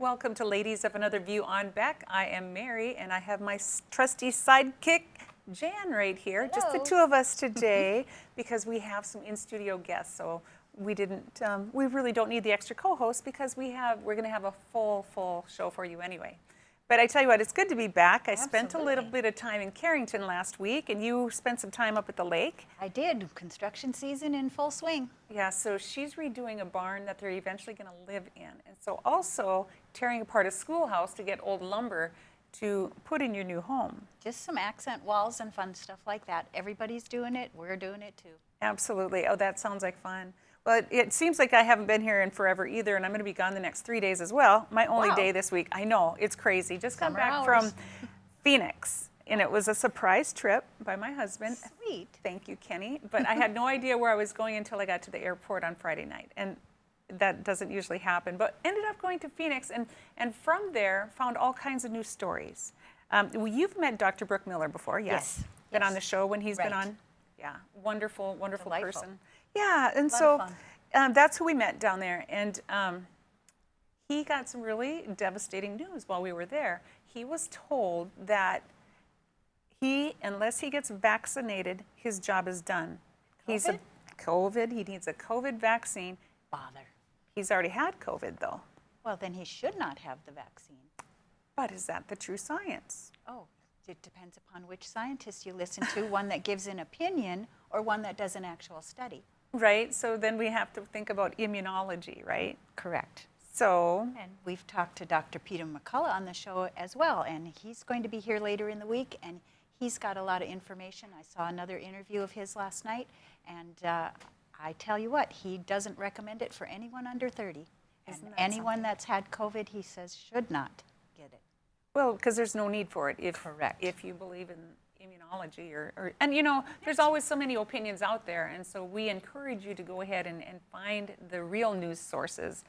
welcome to Ladies of Another View on Beck. I am Mary, and I have my trusty sidekick, Jan, right here. Hello. Just the two of us today because we have some in-studio guests. So we really don't need the extra co-host because we're going to have a full show for you anyway. But I tell you what, it's good to be back. I spent a little bit of time in Carrington last week, and you spent some time up at the lake. I did. Construction season in full swing. Yeah, so she's redoing a barn that they're eventually going to live in. And so also tearing apart a schoolhouse to get old lumber to put in your new home. Just some accent walls and fun stuff like that. Everybody's doing it. We're doing it too. Absolutely. Oh, that sounds like fun. Well, it seems like I haven't been here in forever either, and I'm going to be gone the next 3 days as well. My only day this week. I know, it's crazy. Just got back from Phoenix, and it was a surprise trip by my husband. Sweet. Thank you, Kenny. But I had no idea where I was going until I got to the airport on Friday night, and that doesn't usually happen. But ended up going to Phoenix, and from there found all kinds of new stories. You've met Dr. Brooke Miller before, yes? Been on the show when he's been on? Yeah, wonderful person. Yeah, and so that's who we met down there, and he got some really devastating news while we were there. He was told that unless he gets vaccinated, his job is done. He needs a COVID vaccine. Bother. He's already had COVID, though. Well, then he should not have the vaccine. But is that the true science? Oh, it depends upon which scientist you listen to, one that gives an opinion or one that does an actual study. Right, so then we have to think about immunology, right? Correct. So. And we've talked to Dr. Peter McCullough on the show as well, and he's going to be here later in the week, and he's got a lot of information. I saw another interview of his last night, and I tell you what, he doesn't recommend it for anyone under 30. And anyone that's had COVID, he says, should not get it. Well, because there's no need for it if you believe in immunology and you know, there's always so many opinions out there, and so we encourage you to go ahead and find the real news sources,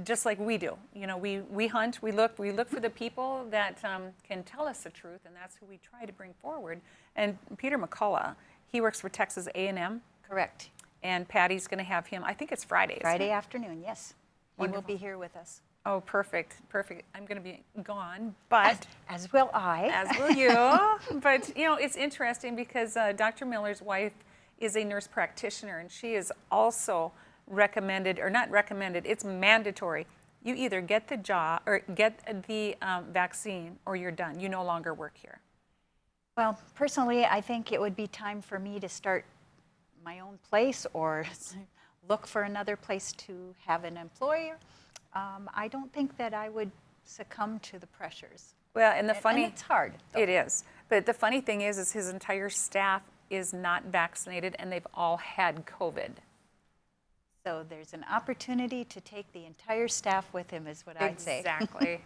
just like we do. You know, we hunt, we look for the people that can tell us the truth, and that's who we try to bring forward. And Peter McCullough, he works for Texas A&M. Correct. And Patty's going to have him, I think it's Friday. Friday afternoon, yes. He will be here with us. Oh, perfect. I'm going to be gone, but... As will I. As will you. But, you know, it's interesting because Dr. Miller's wife is a nurse practitioner, and she is also recommended, or not recommended, it's mandatory. You either get the job, or get the vaccine, or you're done. You no longer work here. Well, personally, I think it would be time for me to start my own place or look for another place to have an employer. I don't think that I would succumb to the pressures. Well, and it's hard. Though. It is. But the funny thing is his entire staff is not vaccinated, and they've all had COVID. So there's an opportunity to take the entire staff with him, is what I'd say. Exactly.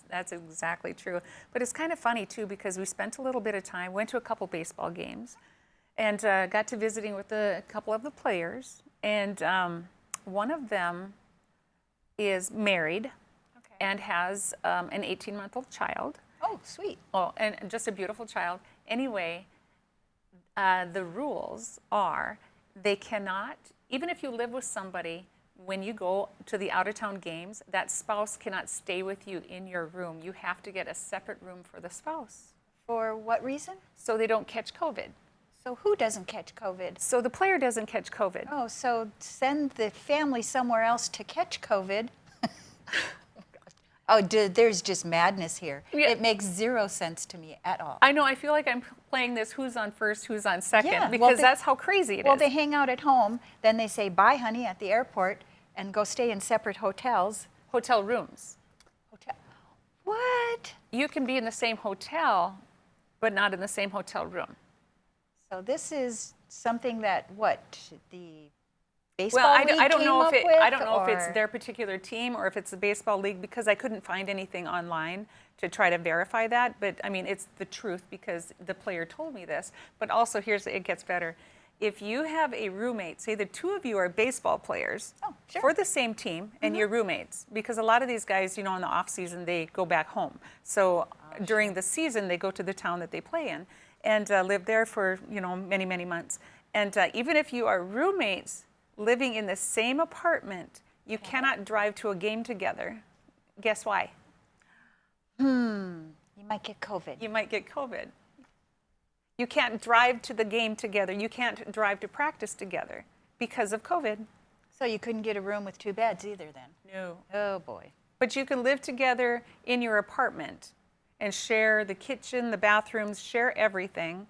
That's exactly true. But it's kind of funny, too, because we spent a little bit of time, went to a couple baseball games, and got to visiting with a couple of the players. And one of them is married and has an 18-month-old child. Oh, sweet. Oh, and just a beautiful child. Anyway, the rules are they cannot, even if you live with somebody, when you go to the out-of-town games, that spouse cannot stay with you in your room. You have to get a separate room for the spouse. For what reason? So they don't catch COVID. So who doesn't catch COVID? So the player doesn't catch COVID. Oh, so send the family somewhere else to catch COVID. Oh, there's just madness here. Yeah. It makes zero sense to me at all. I know. I feel like I'm playing this who's on first, who's on second, because that's how crazy it is. Well, they hang out at home, then they say, bye, honey, at the airport, and go stay in separate hotels. Hotel rooms. What? You can be in the same hotel, but not in the same hotel room. So this is something that, the baseball league I don't came know up if with, I don't know if it's their particular team or if it's the baseball league, because I couldn't find anything online to try to verify that. But I mean, it's the truth because the player told me this. But also, it gets better. If you have a roommate, say the two of you are baseball players for the same team, and you're roommates, because a lot of these guys, you know, in the off season they go back home. So during the season they go to the town that they play in and live there for, you know, many, many months. And even if you are roommates living in the same apartment, you cannot drive to a game together Guess why? You might get COVID. You might get COVID. You can't drive to the game together. You can't drive to practice together because of COVID. So you couldn't get a room with 2 beds either then? No. Oh boy. But you can live together in your apartment and share the kitchen, the bathrooms, share everything,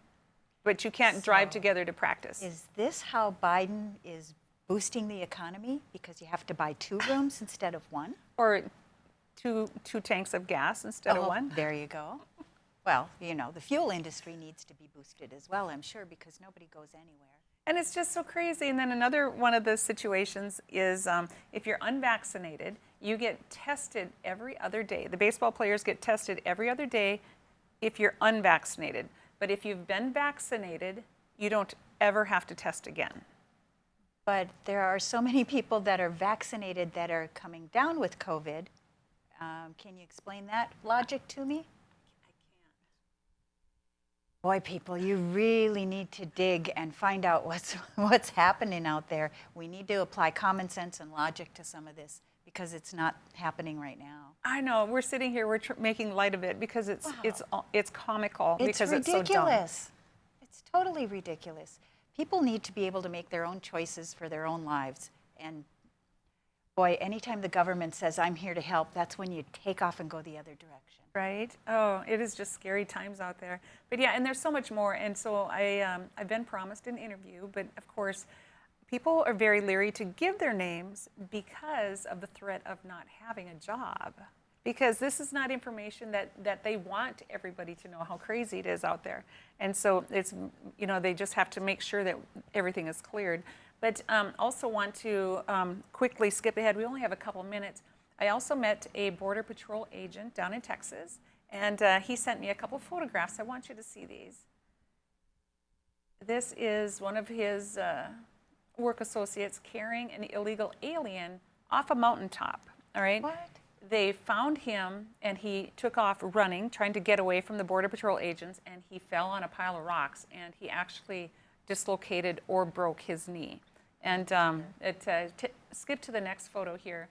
but you can't drive together to practice. Is this how Biden is boosting the economy? Because you have to buy 2 rooms instead of 1? Or two tanks of gas instead of 1? There you go. Well, you know, the fuel industry needs to be boosted as well, I'm sure, because nobody goes anywhere. And it's just so crazy. And then another one of the situations is if you're unvaccinated, you get tested every other day. The baseball players get tested every other day if you're unvaccinated. But if you've been vaccinated, you don't ever have to test again. But there are so many people that are vaccinated that are coming down with COVID. Can you explain that logic to me? Boy, people, you really need to dig and find out what's happening out there. We need to apply common sense and logic to some of this because it's not happening right now. I know. We're sitting here, we're making light of it because it's comical. It's because ridiculous. It's so dumb. It's totally ridiculous. People need to be able to make their own choices for their own lives. And boy, anytime the government says, I'm here to help, that's when you take off and go the other direction. Right? Oh, it is just scary times out there. But yeah, and there's so much more. And so I've been promised an interview, but of course, people are very leery to give their names because of the threat of not having a job. Because this is not information that they want everybody to know how crazy it is out there. And so it's, you know, they just have to make sure that everything is cleared. But also want to quickly skip ahead. We only have a couple minutes. I also met a Border Patrol agent down in Texas, and he sent me a couple photographs. I want you to see these. This is one of his work associates carrying an illegal alien off a mountaintop, all right? What? They found him, and he took off running, trying to get away from the Border Patrol agents, and he fell on a pile of rocks, and he actually dislocated or broke his knee. And skip to the next photo here.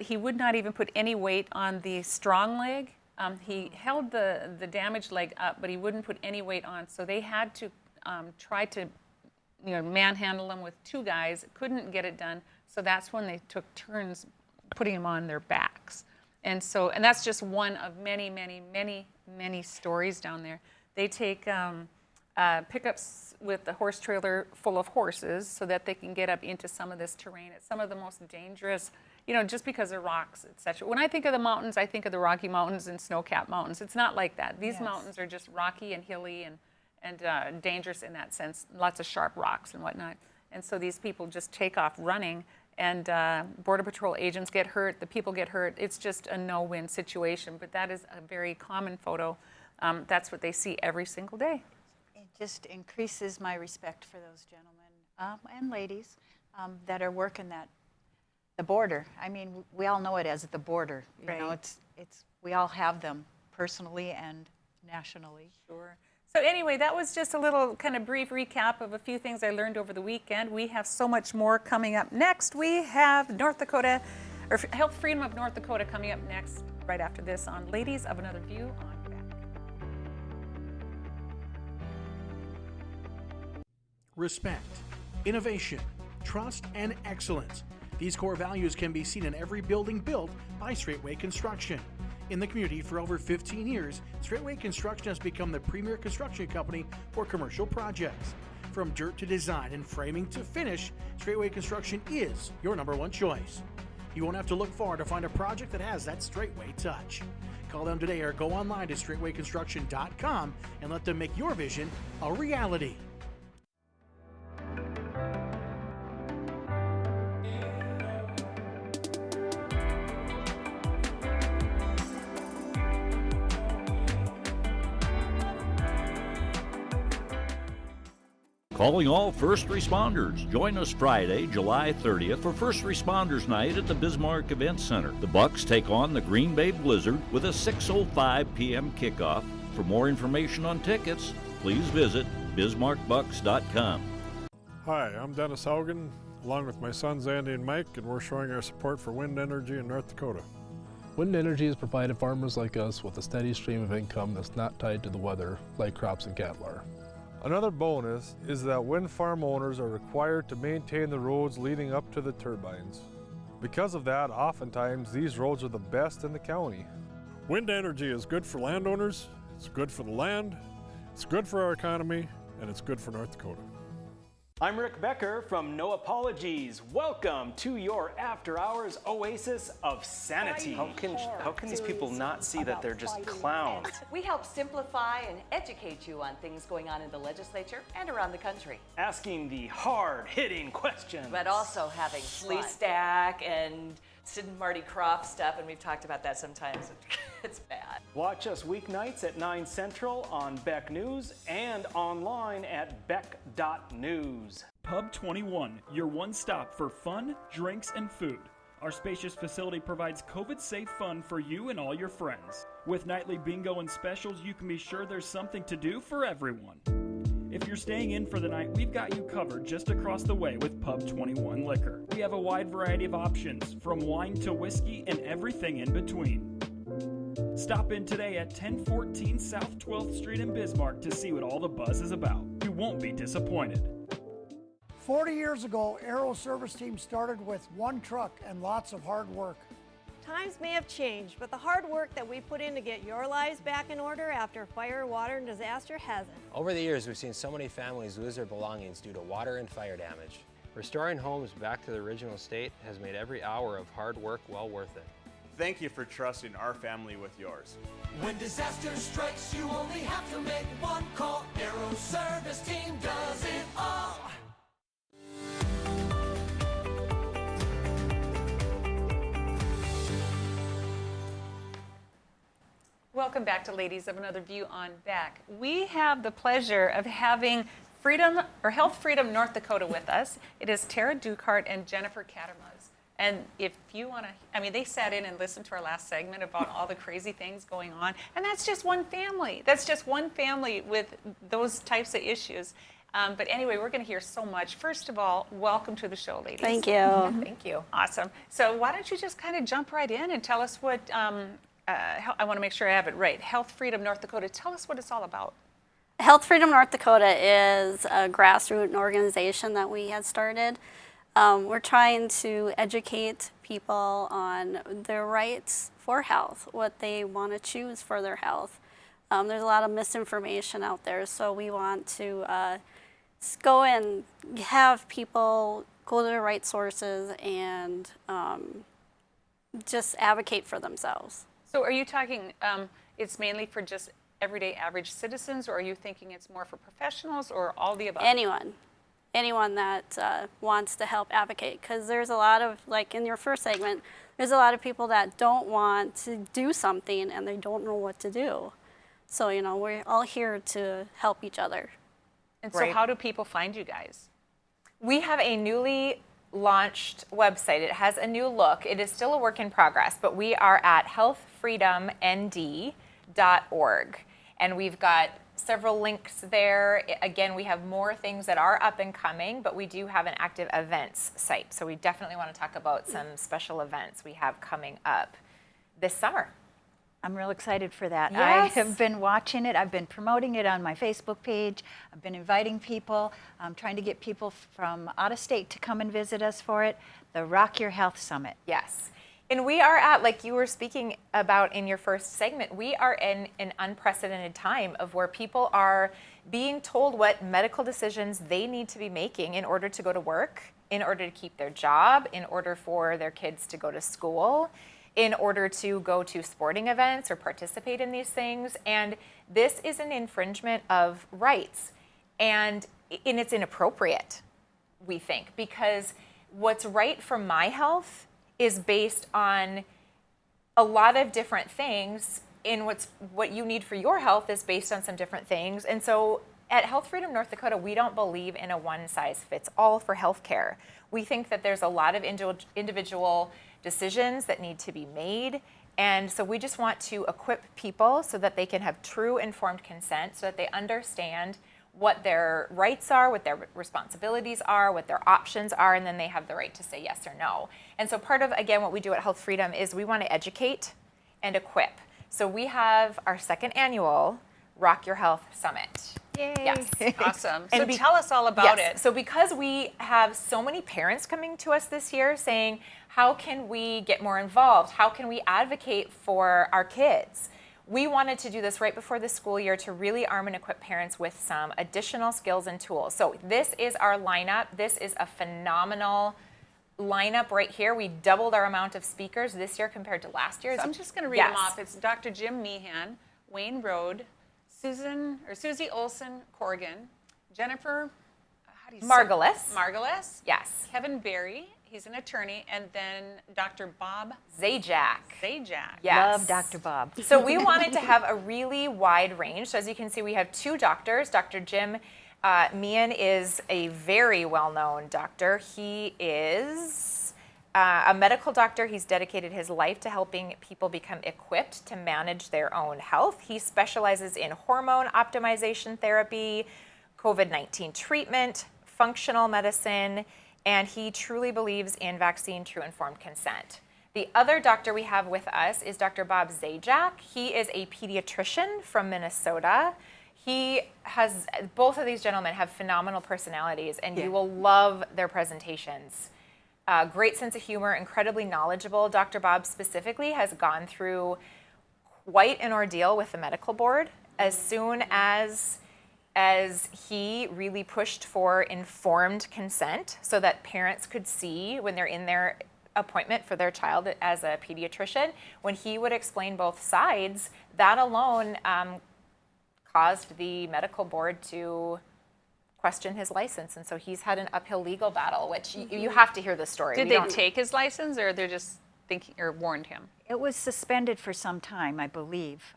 He would not even put any weight on the strong leg. He held the damaged leg up, but he wouldn't put any weight on. So they had to try to, manhandle him with 2 guys. Couldn't get it done. So that's when they took turns putting him on their backs. And that's just one of many, many, many, many stories down there. They take pickups with the horse trailer full of horses so that they can get up into some of this terrain. It's some of the most dangerous, just because of rocks, etc. When I think of the mountains, I think of the Rocky Mountains and snow-capped mountains. It's not like that. These mountains are just rocky and hilly and dangerous in that sense. Lots of sharp rocks and whatnot. And so these people just take off running, and Border Patrol agents get hurt. The people get hurt. It's just a no-win situation. But that is a very common photo. That's what they see every single day. It just increases my respect for those gentlemen and ladies that are working the border. I mean, we all know it as the border. It's we all have them personally and nationally. Sure. So anyway, that was just a little kind of brief recap of a few things I learned over the weekend. We have so much more coming up next. We have Health Freedom of North Dakota coming up next, right after this on Ladies of Another View on Quebec. Respect, innovation, trust, and excellence. These core values can be seen in every building built by Straightway Construction. In the community for over 15 years, Straightway Construction has become the premier construction company for commercial projects. From dirt to design and framing to finish, Straightway Construction is your #1 choice. You won't have to look far to find a project that has that Straightway touch. Call them today or go online to straightwayconstruction.com and let them make your vision a reality. Calling all first responders. Join us Friday, July 30th for First Responders Night at the Bismarck Event Center. The Bucks take on the Green Bay Blizzard with a 6:05 p.m. kickoff. For more information on tickets, please visit bismarckbucks.com. Hi, I'm Dennis Haugen, along with my sons Andy and Mike, and we're showing our support for wind energy in North Dakota. Wind energy has provided farmers like us with a steady stream of income that's not tied to the weather like crops and cattle are. Another bonus is that wind farm owners are required to maintain the roads leading up to the turbines. Because of that, oftentimes these roads are the best in the county. Wind energy is good for landowners, it's good for the land, it's good for our economy, and it's good for North Dakota. I'm Rick Becker from No Apologies. Welcome to your after hours oasis of sanity. How can these people not see that they're just clowns? We help simplify and educate you on things going on in the legislature and around the country. Asking the hard-hitting questions. But also having Lee Stack and Sid and Marty Croft stuff, and we've talked about that sometimes. It's bad. Watch us weeknights at 9 Central on Beck News and online at beck.news. Pub 21, your one stop for fun, drinks, and food. Our spacious facility provides COVID-safe fun for you and all your friends. With nightly bingo and specials, you can be sure there's something to do for everyone. If you're staying in for the night, we've got you covered just across the way with Pub 21 Liquor. We have a wide variety of options, from wine to whiskey and everything in between. Stop in today at 1014 South 12th Street in Bismarck to see what all the buzz is about. You won't be disappointed. 40 years ago, Aero Service Team started with one truck and lots of hard work. Times may have changed, but the hard work that we put in to get your lives back in order after fire, water, and disaster hasn't. Over the years, we've seen so many families lose their belongings due to water and fire damage. Restoring homes back to the original state has made every hour of hard work well worth it. Thank you for trusting our family with yours. When disaster strikes, you only have to make one call. Aero Service Team does it all. Welcome back to Ladies of Another View on Beck. We have the pleasure of having Health Freedom North Dakota with us. It is Tara Dukhart and Jennifer Kadrmas. And if you want to, they sat in and listened to our last segment about all the crazy things going on. And that's just one family. That's just one family with those types of issues. But anyway, we're going to hear so much. First of all, welcome to the show, ladies. Thank you. Thank you. Awesome. So why don't you just kind of jump right in and tell us what, I want to make sure I have it right. Health Freedom North Dakota, tell us what it's all about. Health Freedom North Dakota is a grassroots organization that we had started. We're trying to educate people on their rights for health, what they want to choose for their health. There's a lot of misinformation out there, so we want to go and have people go to the right sources and just advocate for themselves. So are you talking it's mainly for just everyday average citizens, or are you thinking it's more for professionals, or all the above? Anyone that wants to help advocate, because there's a lot of, like in your first segment, there's a lot of people that don't want to do something and they don't know what to do. So, we're all here to help each other. And so how do people find you guys? We have a newly launched website. It has a new look. It is still a work in progress, but we are at healthfreedomnd.org. And we've got several links there. Again, we have more things that are up and coming, but we do have an active events site. So we definitely want to talk about some special events we have coming up this summer. I'm real excited for that. Yes. I have been watching it. I've been promoting it on my Facebook page. I've been inviting people. I'm trying to get people from out of state to come and visit us for it. The Rock Your Health Summit. Yes. And we are at, like you were speaking about in your first segment, we are in an unprecedented time of where people are being told what medical decisions they need to be making in order to go to work, in order to keep their job, in order for their kids to go to school, in order to go to sporting events or participate in these things. And this is an infringement of rights. And it's inappropriate, we think, because what's right for my health is based on a lot of different things, in what you need for your health is based on some different things. And so at Health Freedom North Dakota, we don't believe in a one-size-fits-all for healthcare. We think that there's a lot of individual decisions that need to be made. And so we just want to equip people so that they can have true informed consent, so that they understand what their rights are, what their responsibilities are, what their options are, and then they have the right to say yes or no. And so part of, again, what we do at Health Freedom is we want to educate and equip. So we have our second annual Rock Your Health Summit. Yay. Yes. Awesome. So tell us all about it. So because we have so many parents coming to us this year saying, how can we get more involved? How can we advocate for our kids? We wanted to do this right before the school year to really arm and equip parents with some additional skills and tools. So this is our lineup. This is a phenomenal lineup right here. We doubled our amount of speakers this year compared to last year. So I'm just going to read them off. It's Dr. Jim Meehan, Wayne Rode, Susie Olson Corrigan, Jennifer Margulis. Yes. Kevin Berry, he's an attorney, and then Dr. Bob Zajac. Yes. Love Dr. Bob. So we wanted to have a really wide range. So as you can see, we have two doctors. Dr. Jim Meehan is a very well-known doctor. He is a medical doctor. He's dedicated his life to helping people become equipped to manage their own health. He specializes in hormone optimization therapy, COVID-19 treatment, functional medicine, and he truly believes in vaccine true informed consent. The other doctor we have with us is Dr. Bob Zajac. He is a pediatrician from Minnesota. Both of these gentlemen have phenomenal personalities, and you will love their presentations. Great sense of humor, incredibly knowledgeable. Dr. Bob specifically has gone through quite an ordeal with the medical board as soon as he really pushed for informed consent so that parents could see when they're in their appointment for their child as a pediatrician. When he would explain both sides, that alone caused the medical board to question his license, and so he's had an uphill legal battle, which you have to hear the story. Did they take his license, or they're just thinking, or warned him? It was suspended for some time, I believe,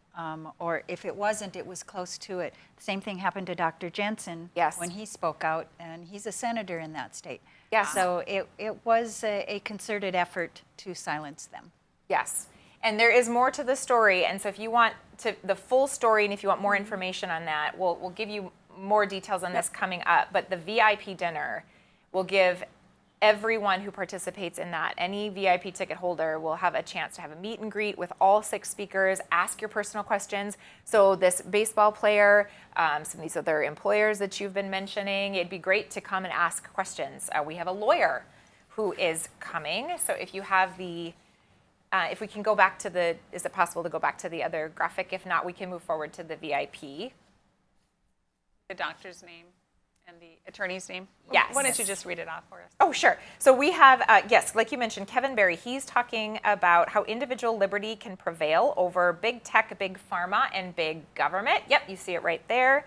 or if it wasn't, it was close to it. The same thing happened to Dr. Jensen when he spoke out, and he's a senator in that state. Yes. So it was a concerted effort to silence them. Yes. And there is more to the story, and so if you want the full story, and if you want more information on that, we'll give you more details on this coming up, but the VIP dinner will give everyone who participates in that, any VIP ticket holder will have a chance to have a meet and greet with all 6 speakers, ask your personal questions. So this baseball player, some of these other employers that you've been mentioning, it'd be great to come and ask questions. We have a lawyer who is coming, so if you have if we can go back to is it possible to go back to the other graphic? If not, we can move forward to the VIP. The doctor's name and the attorney's name? Yes. Why don't you just read it off for us? Oh, sure. So we have, yes, like you mentioned, Kevin Berry. He's talking about how individual liberty can prevail over big tech, big pharma, and big government. Yep, you see it right there.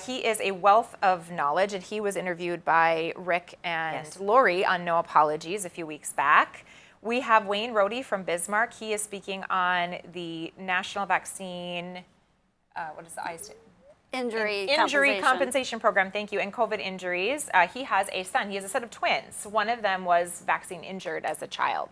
He is a wealth of knowledge, and he was interviewed by Rick and Lori on No Apologies a few weeks back. We have Wayne Rode from Bismarck. He is speaking on the National Vaccine, what is the I say? Injury compensation program, thank you, and COVID injuries. He has a son. He has a set of twins. One of them was vaccine injured as a child.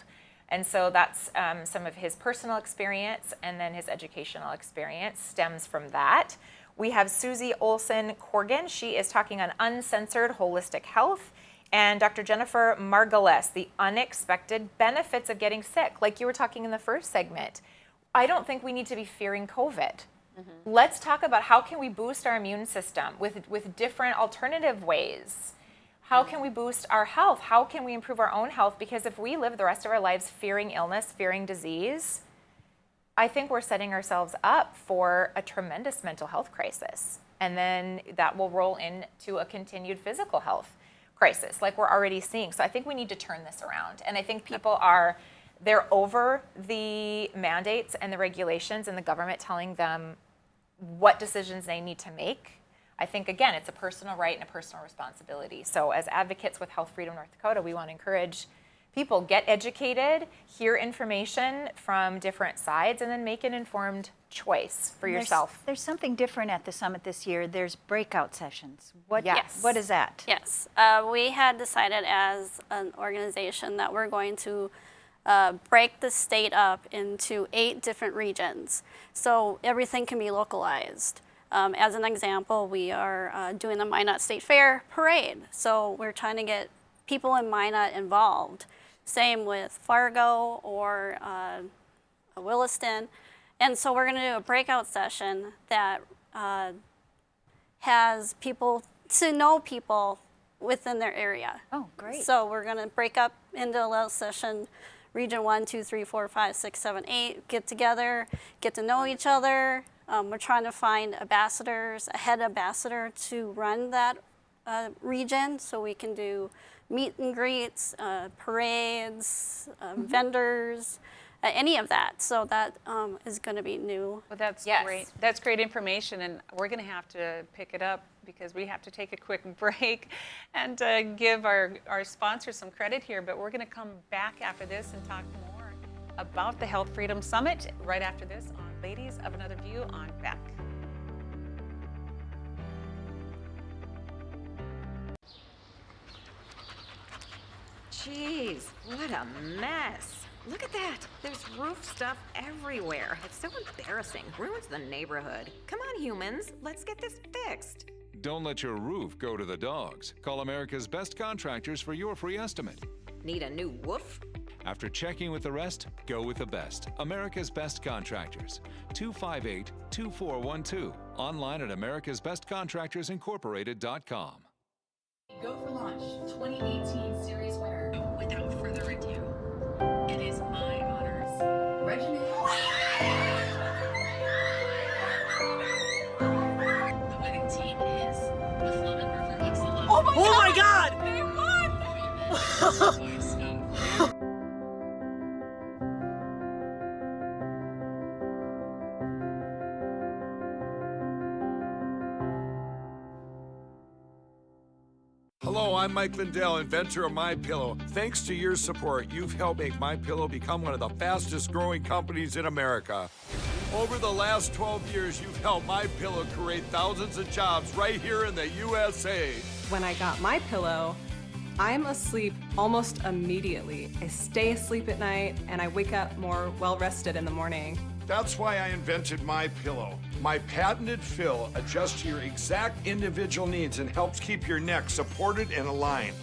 And so that's some of his personal experience, and then his educational experience stems from that. We have Susie Olson Corrigan. She is talking on uncensored holistic health. And Dr. Jennifer Margulis, the unexpected benefits of getting sick. Like you were talking in the first segment, I don't think we need to be fearing COVID. Let's talk about how can we boost our immune system with different alternative ways. How can we boost our health? How can we improve our own health? Because if we live the rest of our lives fearing illness, fearing disease, I think we're setting ourselves up for a tremendous mental health crisis. And then that will roll into a continued physical health crisis like we're already seeing. So I think we need to turn this around. And I think people they're over the mandates and the regulations and the government telling them what decisions they need to make. I think, again, it's a personal right and a personal responsibility. So as advocates with Health Freedom North Dakota, we want to encourage people, get educated, hear information from different sides, and then make an informed choice for yourself. There's something different at the summit this year. There's breakout sessions. What is that? Yes. We had decided as an organization that we're going to break the state up into 8 different regions, so everything can be localized. As an example, we are doing the Minot State Fair parade, so we're trying to get people in Minot involved. Same with Fargo or Williston. And so we're going to do a breakout session that has people to know people within their area. Oh, great. So we're going to break up into a little session, region 1, 2, 3, 4, 5, 6, 7, 8, get together, get to know each other. We're trying to find ambassadors, a head ambassador to run that region, so we can do meet and greets, parades, vendors, any of that. So that is going to be new. Well, that's great. That's great information, and we're going to have to pick it up because we have to take a quick break and give our sponsors some credit here. But we're going to come back after this and talk more about the Health Freedom Summit right after this on Ladies of Another View on Beck. Jeez, what a mess. Look at that. There's roof stuff everywhere. It's so embarrassing. Ruins the neighborhood. Come on, humans. Let's get this fixed. Don't let your roof go to the dogs. Call America's Best Contractors for your free estimate. Need a new woof? After checking with the rest, go with the best. America's Best Contractors. 258-2412. Online at americasbestcontractorsincorporated.com. Go for Launch 2018 series winner. Without further ado, it is my honors. Regina. The winning team is the Flamin' River Excellence. Oh my God! They won! Hello, I'm Mike Lindell, inventor of MyPillow. Thanks to your support, you've helped make MyPillow become one of the fastest growing companies in America. Over the last 12 years, you've helped MyPillow create thousands of jobs right here in the USA. When I got MyPillow, I'm asleep almost immediately. I stay asleep at night and I wake up more well-rested in the morning. That's why I invented MyPillow. My patented fill adjusts to your exact individual needs and helps keep your neck supported and aligned.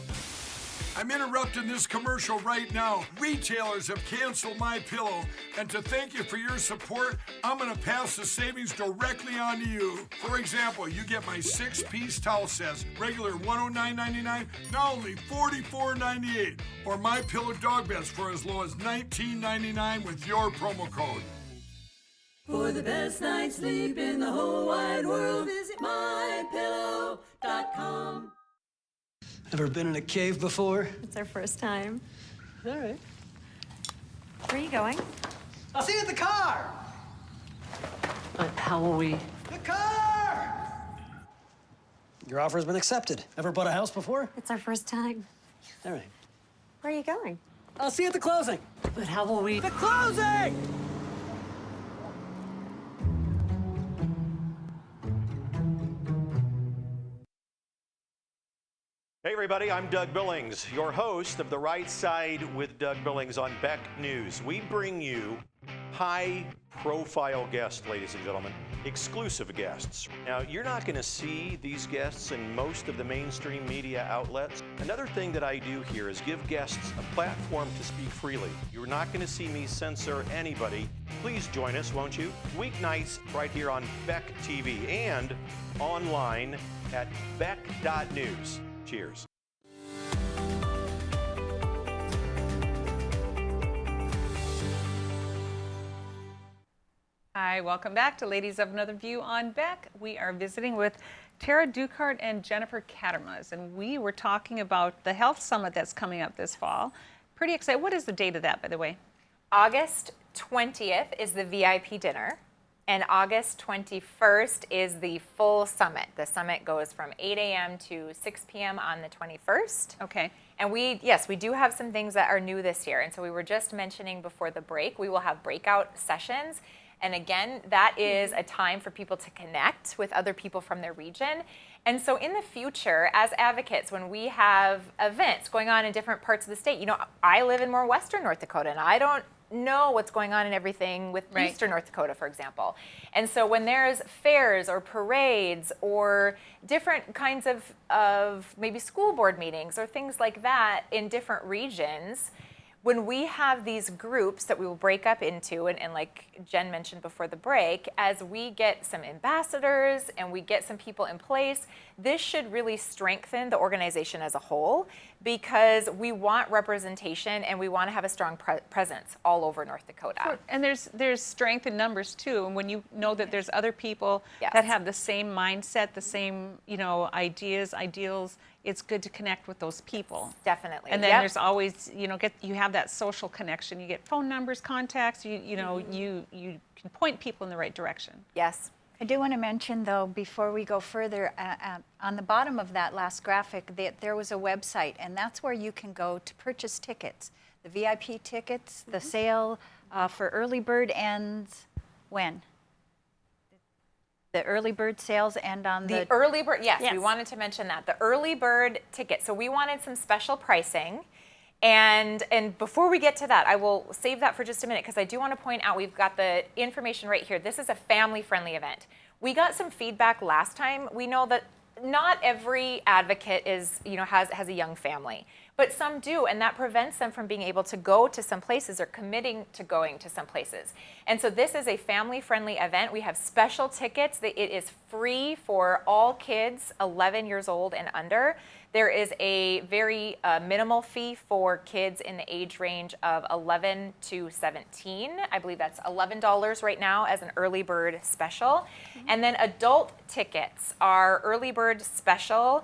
I'm interrupting this commercial right now. Retailers have canceled MyPillow, and to thank you for your support, I'm gonna pass the savings directly on to you. For example, you get my 6-piece towel sets, regular $109.99, now only $44.98, or MyPillow dog beds for as low as $19.99 with your promo code. For the best night's sleep in the whole wide world, visit mypillow.com. Ever been in a cave before? It's our first time. All right. Where are you going? I'll see you at the car! How will we? The car! Your offer's been accepted. Ever bought a house before? It's our first time. All right. Where are you going? I'll see you at the closing. But how will we? The closing! Hey everybody, I'm Doug Billings, your host of The Right Side with Doug Billings on Beck News. We bring you high-profile guests, ladies and gentlemen, exclusive guests. Now, you're not going to see these guests in most of the mainstream media outlets. Another thing that I do here is give guests a platform to speak freely. You're not going to see me censor anybody. Please join us, won't you? Weeknights right here on Beck TV and online at beck.news. Cheers. Hi, welcome back to Ladies of Another View on Beck. We are visiting with Tara Dukhart and Jennifer Kadrmas, and we were talking about the health summit that's coming up this fall. Pretty excited. What is the date of that, by the way? August 20th is the VIP dinner, and August 21st is the full summit. The summit goes from 8 a.m. to 6 p.m. on the 21st. Okay. And we do have some things that are new this year. And so we were just mentioning before the break, we will have breakout sessions. And again, that is a time for people to connect with other people from their region. And so in the future, as advocates, when we have events going on in different parts of the state, you know, I live in more western North Dakota, and I don't know what's going on in everything with eastern North Dakota, for example. And so when there's fairs or parades or different kinds of maybe school board meetings or things like that in different regions, when we have these groups that we will break up into, and like Jen mentioned before the break, as we get some ambassadors and we get some people in place, this should really strengthen the organization as a whole, because we want representation and we want to have a strong presence all over North Dakota. Sure. And there's strength in numbers too, and when you know that there's other people that have the same mindset, the same, you know, ideas, ideals, it's good to connect with those people. Definitely. And then there's always, you know, you have that social connection. You get phone numbers, contacts. You know, you can point people in the right direction. Yes. I do want to mention, though, before we go further, on the bottom of that last graphic, there was a website, and that's where you can go to purchase tickets. The VIP tickets, the sale for early bird ends when? The early bird sales end on the early bird. Yes, we wanted to mention that. The early bird ticket. So we wanted some special pricing. And before we get to that, I will save that for just a minute, because I do want to point out we've got the information right here. This is a family-friendly event. We got some feedback last time. We know that not every advocate is, you know, has a young family, but some do, and that prevents them from being able to go to some places or committing to going to some places. And so this is a family-friendly event. We have special tickets. It is free for all kids 11 years old and under. There is a very minimal fee for kids in the age range of 11 to 17. I believe that's $11 right now as an early bird special. And then adult tickets are early bird special,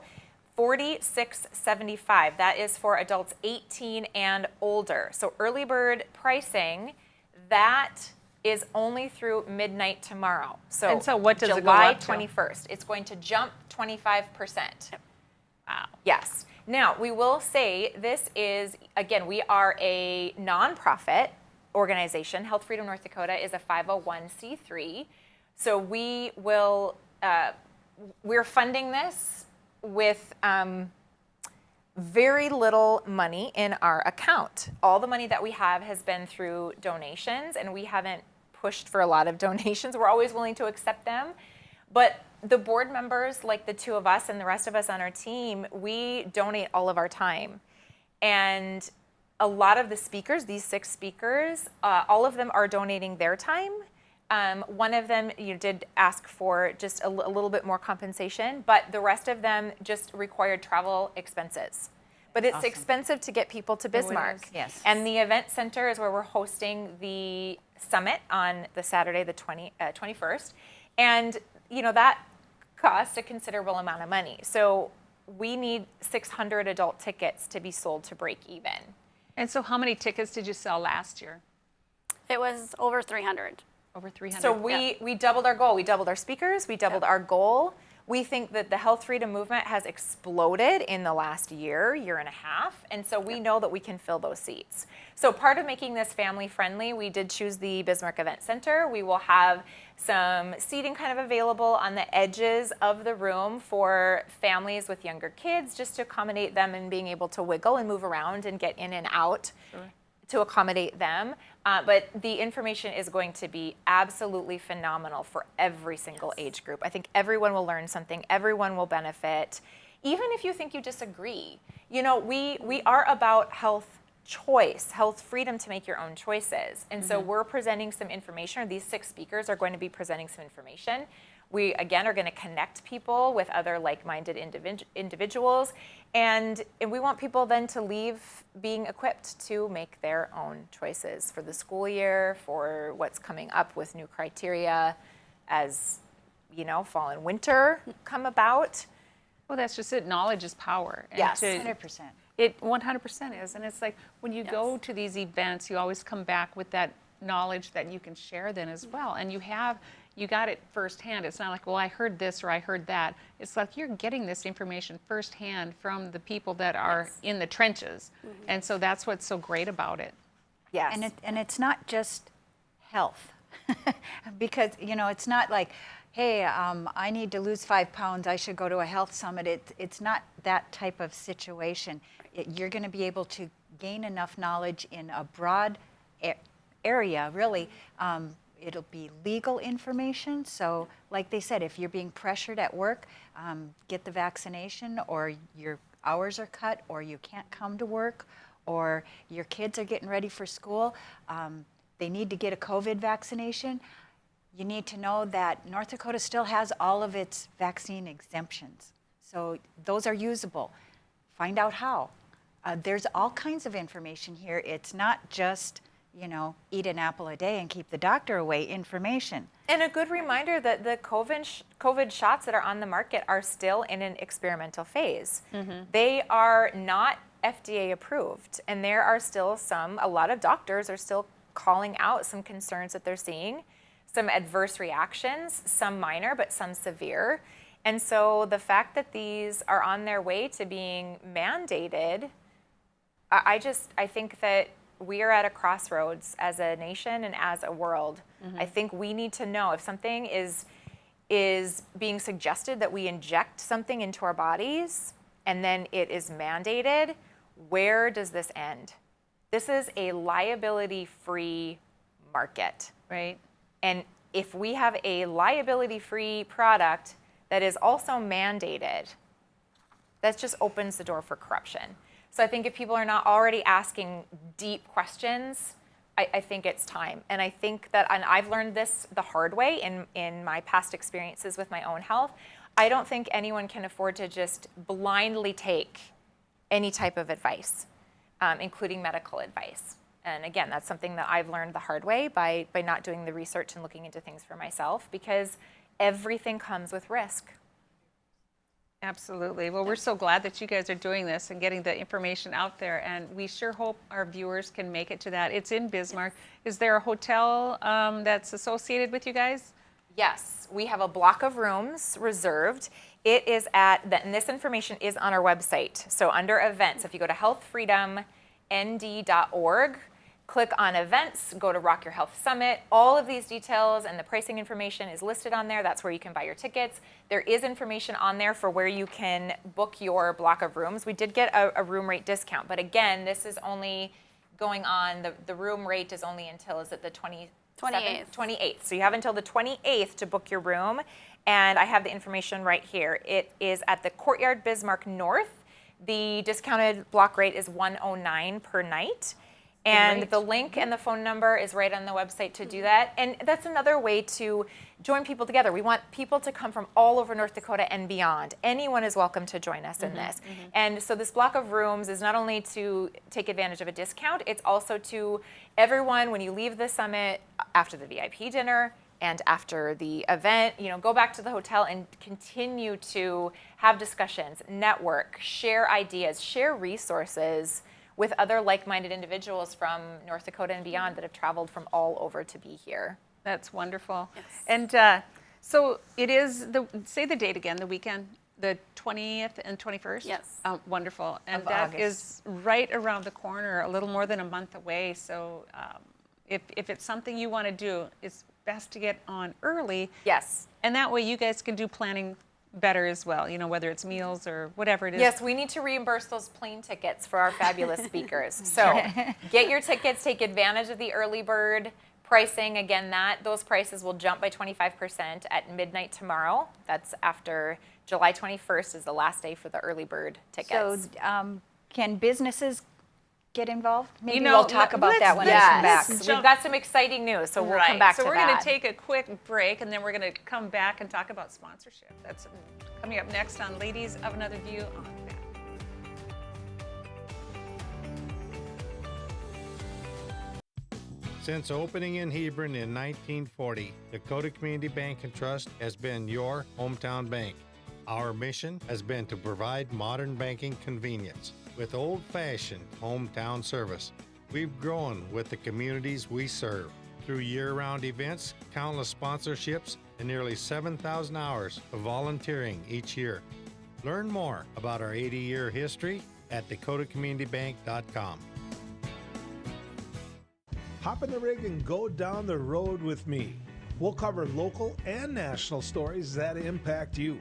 $46.75. That is for adults 18 and older. So early bird pricing, that is only through midnight tomorrow. So, and so what does it go July up to? 21st. It's going to jump 25%. Wow. Yes. Now, we will say this is, again, we are a nonprofit organization. Health Freedom North Dakota is a 501c3. So we will, we're funding this with very little money in our account. All the money that we have has been through donations, and we haven't pushed for a lot of donations. We're always willing to accept them. But the board members, like the two of us and the rest of us on our team, we donate all of our time. And a lot of the speakers, these 6 speakers, all of them are donating their time. One of them did ask for just a little bit more compensation, but the rest of them just required travel expenses. But it's expensive to get people to Bismarck. Yes. And the event center is where we're hosting the summit on the Saturday, the 21st. And you know, that costs a considerable amount of money. So we need 600 adult tickets to be sold to break even. And so how many tickets did you sell last year? It was over 300. Over 300. So we doubled our goal. We doubled our speakers. We doubled our goal. We think that the health freedom movement has exploded in the last year and a half, and so we know that we can fill those seats. So part of making this family friendly, we did choose the Bismarck Event Center. We will have some seating kind of available on the edges of the room for families with younger kids, just to accommodate them and being able to wiggle and move around and get in and out. Sure. To accommodate them. But the information is going to be absolutely phenomenal for every single age group. I think everyone will learn something, everyone will benefit. Even if you think you disagree, you know, we are about health choice, health freedom to make your own choices. And so we're presenting some information, or these 6 speakers are going to be presenting some information. We, again, are going to connect people with other like-minded individuals, and we want people then to leave being equipped to make their own choices for the school year, for what's coming up with new criteria as, you know, fall and winter come about. Well, that's just it. Knowledge is power. And yes, 100%. It 100% is. And it's like when you go to these events, you always come back with that knowledge that you can share then as well. And you got it firsthand. It's not like, well, I heard this or I heard that. It's like you're getting this information firsthand from the people that are in the trenches. And so that's what's so great about it. Yes. And it's not just health. Because, you know, it's not like, hey, I need to lose 5 pounds, I should go to a health summit. It's not that type of situation. You're going to be able to gain enough knowledge in a broad area, really. It'll be legal information. So like they said, if you're being pressured at work, get the vaccination, or your hours are cut, or you can't come to work, or your kids are getting ready for school, they need to get a COVID vaccination, you need to know that North Dakota still has all of its vaccine exemptions. So those are usable. Find out how. There's all kinds of information here. It's not just, you know, eat an apple a day and keep the doctor away information. And a good reminder that the COVID shots that are on the market are still in an experimental phase. They are not FDA approved, and there are still a lot of doctors are still calling out some concerns that they're seeing, some adverse reactions, some minor, but some severe. And so the fact that these are on their way to being mandated, I think that we are at a crossroads as a nation and as a world. I think we need to know if something is being suggested that we inject something into our bodies and then it is mandated, where does this end? This is a liability-free market. Right. And if we have a liability-free product that is also mandated, that just opens the door for corruption. So I think if people are not already asking deep questions, I think it's time. And I think that, and I've learned this the hard way in my past experiences with my own health, I don't think anyone can afford to just blindly take any type of advice, including medical advice. And again, that's something that I've learned the hard way by not doing the research and looking into things for myself, because everything comes with risk. Absolutely. Well, we're so glad that you guys are doing this and getting the information out there, and we sure hope our viewers can make it to that. It's in Bismarck. Is there a hotel that's associated with you guys? Yes, we have a block of rooms reserved. It is and this information is on our website. So under events, if you go to healthfreedomnd.org, click on events, go to Rock Your Health Summit. All of these details and the pricing information is listed on there. That's where you can buy your tickets. There is information on there for where you can book your block of rooms. We did get a room rate discount, but again, this is only going on, the room rate is only until, is it the 28th. So you have until the 28th to book your room. And I have the information right here. It is at the Courtyard Bismarck North. The discounted block rate is $109 per night. And the link and the phone number is right on the website to do that. And that's another way to join people together. We want people to come from all over North Dakota and beyond. Anyone is welcome to join us in this. And so this block of rooms is not only to take advantage of a discount, it's also to everyone, when you leave the summit, after the VIP dinner and after the event, go back to the hotel and continue to have discussions, network, share ideas, share resources with other like-minded individuals from North Dakota and beyond that have traveled from all over to be here. That's wonderful. Yes. And so it is, say the date again, the weekend, the 20th and 21st? Yes. Wonderful. And Of that August. is right around the corner, a little more than a month away. So if it's something you want to do, it's best to get on early. Yes. And that way you guys can do planning better as well, whether it's meals or whatever it is. Yes, we need to reimburse those plane tickets for our fabulous speakers. So get your tickets, take advantage of the early bird pricing. Again, those prices will jump by 25% at midnight tomorrow. That's after July 21st is the last day for the early bird tickets. So can businesses get involved? Maybe we'll talk about that when I come back. We've got some exciting news, so we'll come back to that. So we're going to take a quick break, and then we're going to come back and talk about sponsorship. That's coming up next on Ladies of Another View on that. Since opening in Hebron in 1940, Dakota Community Bank and Trust has been your hometown bank. Our mission has been to provide modern banking convenience with old-fashioned hometown service. We've grown with the communities we serve through year-round events, countless sponsorships, and nearly 7,000 hours of volunteering each year. Learn more about our 80-year history at dakotacommunitybank.com. Hop in the rig and go down the road with me. We'll cover local and national stories that impact you.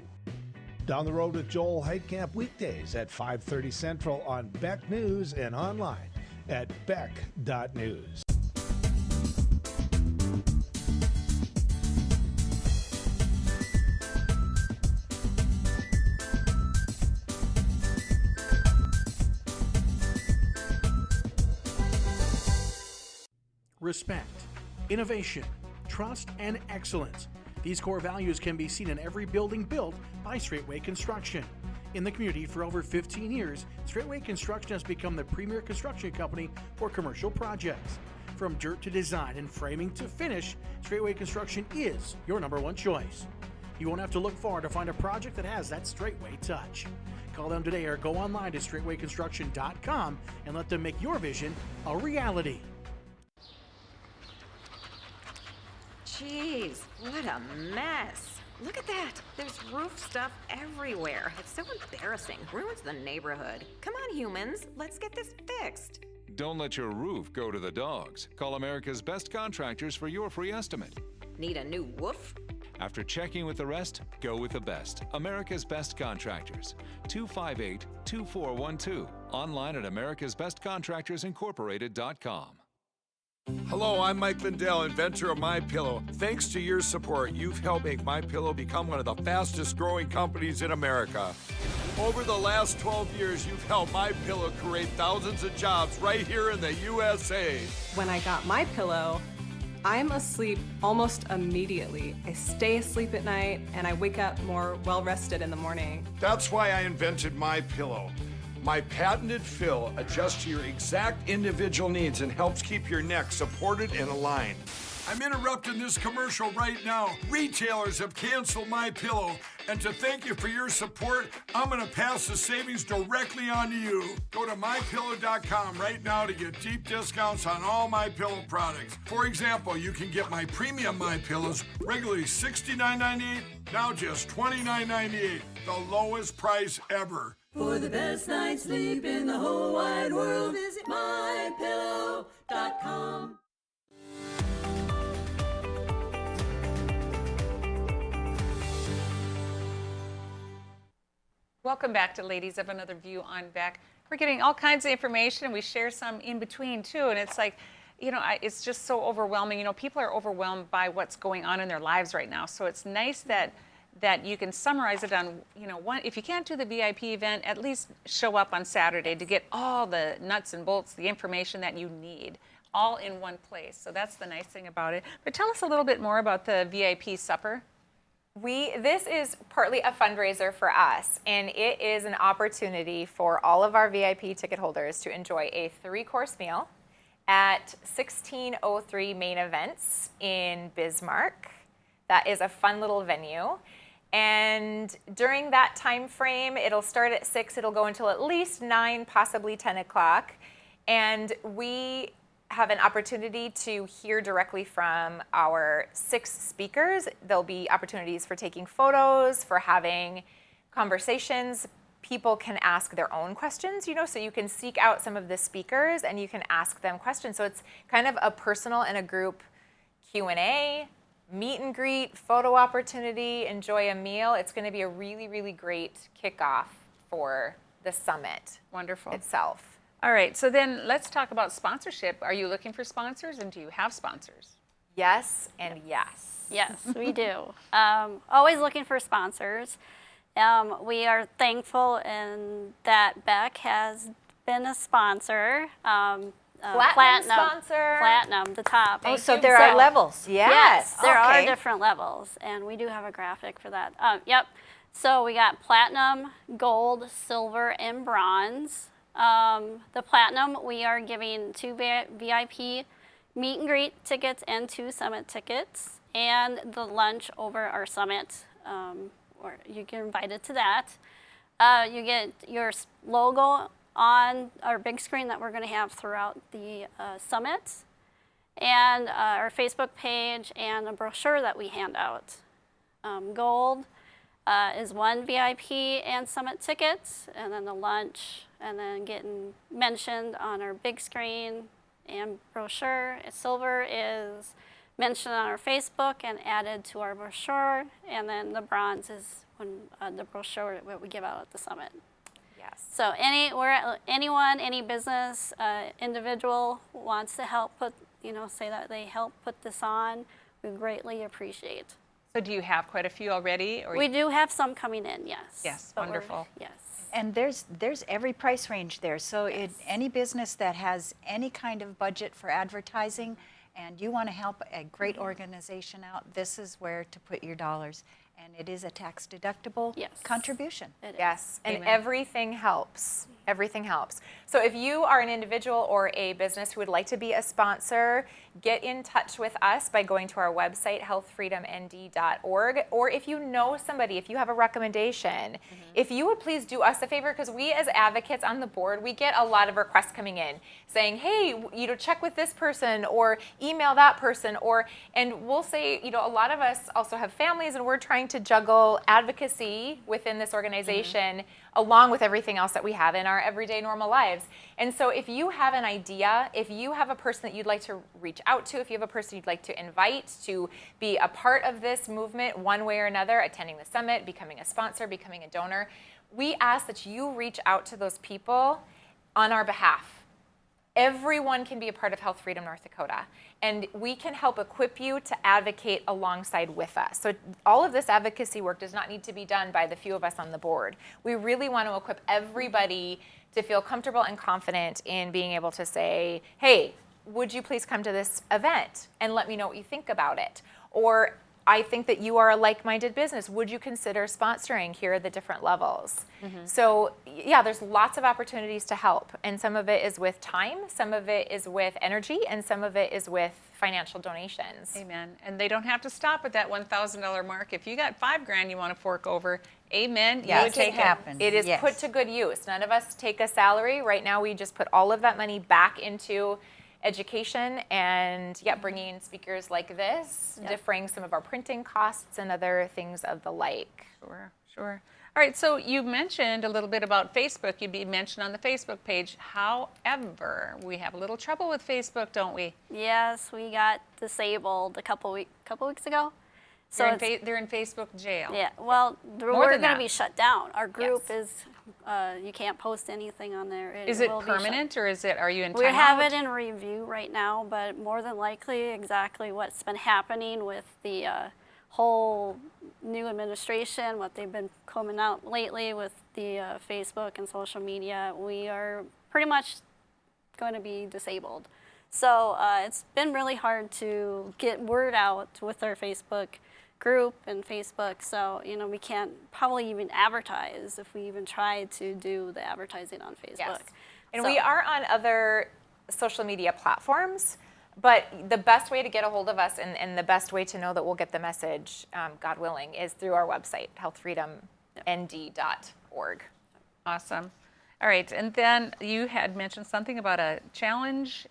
Down the Road with Joel Heitkamp weekdays at 5:30 Central on Beck News and online at beck.news. respect, innovation, trust, and excellence. These core values can be seen in every building built by Straightway Construction. In the community for over 15 years, Straightway Construction has become the premier construction company for commercial projects. From dirt to design and framing to finish, Straightway Construction is your #1 choice. You won't have to look far to find a project that has that Straightway touch. Call them today or go online to straightwayconstruction.com and let them make your vision a reality. Jeez, what a mess. Look at that. There's roof stuff everywhere. It's so embarrassing. Ruins the neighborhood. Come on, humans. Let's get this fixed. Don't let your roof go to the dogs. Call America's Best Contractors for your free estimate. Need a new woof? After checking with the rest, go with the best. America's Best Contractors. 258-2412. Online at americasbestcontractorsincorporated.com. Hello, I'm Mike Lindell, inventor of MyPillow. Thanks to your support, you've helped make MyPillow become one of the fastest growing companies in America. Over the last 12 years, you've helped MyPillow create thousands of jobs right here in the USA. When I got my pillow, I'm asleep almost immediately. I stay asleep at night and I wake up more well-rested in the morning. That's why I invented MyPillow. My patented fill adjusts to your exact individual needs and helps keep your neck supported and aligned. I'm interrupting this commercial right now. Retailers have canceled MyPillow, and to thank you for your support, I'm going to pass the savings directly on to you. Go to MyPillow.com right now to get deep discounts on all MyPillow products. For example, you can get my premium MyPillows, regularly $69.98, now just $29.98, the lowest price ever. For the best night's sleep in the whole wide world, visit MyPillow.com. Welcome back to Ladies of Another View on Back. We're getting all kinds of information, and we share some in between too. And it's like, you know, it's just so overwhelming. You know, people are overwhelmed by what's going on in their lives right now. So it's nice that you can summarize it on, you know, one. If you can't do the VIP event, at least show up on Saturday to get all the nuts and bolts, the information that you need, all in one place. So that's the nice thing about it. But tell us a little bit more about the VIP supper. This is partly a fundraiser for us, and it is an opportunity for all of our VIP ticket holders to enjoy a 3-course meal at 1603 Main Events in Bismarck. That is a fun little venue. And during that time frame, it'll start at 6, it'll go until at least 9, possibly 10 o'clock. And we have an opportunity to hear directly from our 6 speakers. There'll be opportunities for taking photos, for having conversations. People can ask their own questions, you know, so you can seek out some of the speakers and you can ask them questions. So it's kind of a personal and a group Q&A, meet and greet, photo opportunity, enjoy a meal. It's going to be a really, really great kickoff for the summit. Wonderful. Itself. All right, so then let's talk about sponsorship. Are you looking for sponsors, and do you have sponsors? Yes and yes. Yes, we do. Always looking for sponsors. We are thankful in that Beck has been a sponsor. Platinum sponsor. Platinum, the top. Oh, so there are levels. Yes, there are Okay. different levels, and we do have a graphic for that. Yep. So we got platinum, gold, silver, and bronze. The platinum, we are giving 2 VIP meet and greet tickets and 2 summit tickets, and the lunch over our summit, or you get invited to that. You get your logo on our big screen that we're going to have throughout the summit, and our Facebook page, and a brochure that we hand out. Gold is 1 VIP and summit tickets, and then the lunch, and then getting mentioned on our big screen and brochure. Silver is mentioned on our Facebook and added to our brochure, and then the bronze is when the brochure that we give out at the summit. Yes. So anyone, any business, individual wants to help put, say that they help put this on, we greatly appreciate. So do you have quite a few already? Or We do have some coming in, yes. Yes, But wonderful. Yes. And there's every price range there. So any business that has any kind of budget for advertising and you want to help a great organization out, this is where to put your dollars. And it is a tax-deductible contribution. Yes, and Amen. everything helps. Everything helps. So if you are an individual or a business who would like to be a sponsor, get in touch with us by going to our website, healthfreedomnd.org. Or if you know somebody, if you have a recommendation, if you would please do us a favor, because we as advocates on the board, we get a lot of requests coming in saying, hey, check with this person or email that person, and we'll say, a lot of us also have families and we're trying to juggle advocacy within this organization along with everything else that we have in our everyday normal lives. And so if you have an idea, if you have a person that you'd like to reach out to, if you have a person you'd like to invite to be a part of this movement one way or another, attending the summit, becoming a sponsor, becoming a donor, we ask that you reach out to those people on our behalf. Everyone can be a part of Health Freedom North Dakota, and we can help equip you to advocate alongside with us. So all of this advocacy work does not need to be done by the few of us on the board. We really want to equip everybody to feel comfortable and confident in being able to say, hey, would you please come to this event and let me know what you think about it? Or I think that you are a like-minded business. Would you consider sponsoring? Here are the different levels. So yeah, there's lots of opportunities to help. And some of it is with time, some of it is with energy, and some of it is with financial donations. Amen. And they don't have to stop at that $1,000 mark. If you got $5,000 you want to fork over, amen. Yes, you take it happens. It is Yes. put to good use. None of us take a salary. Right now we just put all of that money back into education and bringing in speakers like this, differing some of our printing costs and other things of the like. Sure. All right, so you mentioned a little bit about Facebook. You'd be mentioned on the Facebook page. However, we have a little trouble with Facebook, don't we? Yes, we got disabled a couple weeks ago. So they're in Facebook jail. Yeah, well, we're going to be shut down. Our group is, you can't post anything on there. Is it permanent, or are you in timeout? We have it in review right now, but more than likely exactly what's been happening with the whole new administration, what they've been coming out lately with the Facebook and social media, we are pretty much going to be disabled. So it's been really hard to get word out with our Facebook group and Facebook, so we can't probably even advertise if we even try to do the advertising on Facebook. Yes. And we are on other social media platforms, but the best way to get a hold of us and the best way to know that we'll get the message, God willing, is through our website, healthfreedomnd.org. Awesome. All right, and then you had mentioned something about a challenge,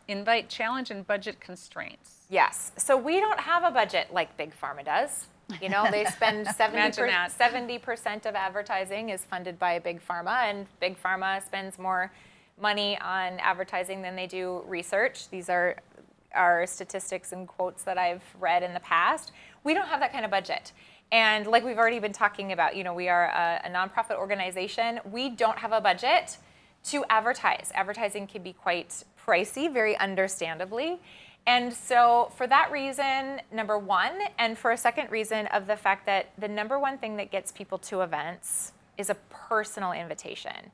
invite challenge and budget constraints. Yes. So we don't have a budget like Big Pharma does. They spend 70% of advertising is funded by Big Pharma, and Big Pharma spends more money on advertising than they do research. These are statistics and quotes that I've read in the past. We don't have that kind of budget. And like we've already been talking about, we are a nonprofit organization. We don't have a budget to advertise. Advertising can be quite pricey, very understandably. And so for that reason, number one, and for a second reason of the fact that the number one thing that gets people to events is a personal invitation.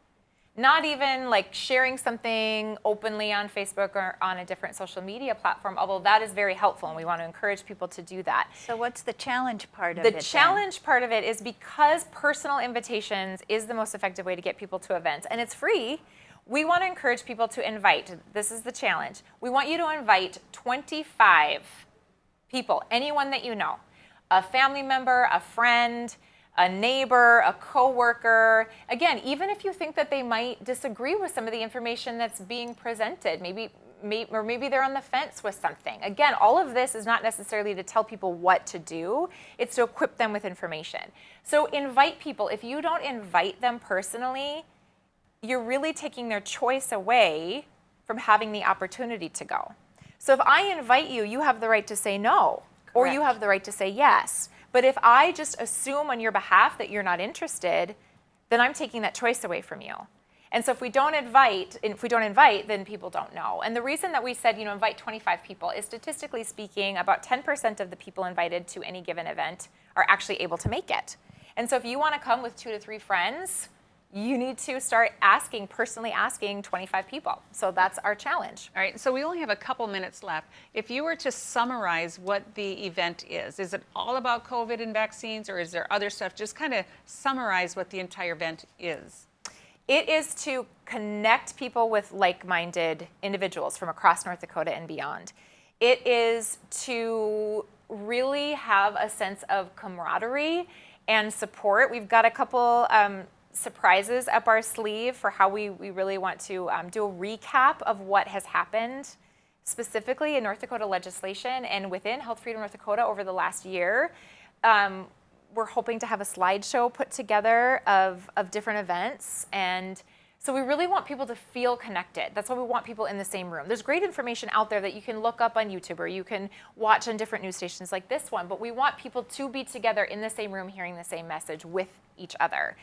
Not even like sharing something openly on Facebook or on a different social media platform, although that is very helpful and we want to encourage people to do that. So what's the challenge part of it? The challenge part of it is because personal invitations is the most effective way to get people to events, and it's free. We want to encourage people to invite. This is the challenge. We want you to invite 25 people, anyone that you know, a family member, a friend, a neighbor, a coworker. Again, even if you think that they might disagree with some of the information that's being presented, maybe they're on the fence with something. Again, all of this is not necessarily to tell people what to do. It's to equip them with information. So invite people. If you don't invite them personally, you're really taking their choice away from having the opportunity to go. So if I invite you, you have the right to say no, or you have the right to say yes. But if I just assume on your behalf that you're not interested, then I'm taking that choice away from you. And so if we don't invite, then people don't know. And the reason that we said, invite 25 people is, statistically speaking, about 10% of the people invited to any given event are actually able to make it. And so if you want to come with 2 to 3 friends, you need to start personally asking 25 people. So that's our challenge. All right, so we only have a couple minutes left. If you were to summarize what the event is it all about COVID and vaccines, or is there other stuff? Just kind of summarize what the entire event is. It is to connect people with like-minded individuals from across North Dakota and beyond. It is to really have a sense of camaraderie and support. We've got a couple surprises up our sleeve for how we really want to do a recap of what has happened specifically in North Dakota legislation and within Health Freedom North Dakota over the last year. We're hoping to have a slideshow put together of different events, and so we really want people to feel connected. That's why we want people in the same room. There's great information out there that you can look up on YouTube or you can watch on different news stations like this one, but we want people to be together in the same room hearing the same message with each other.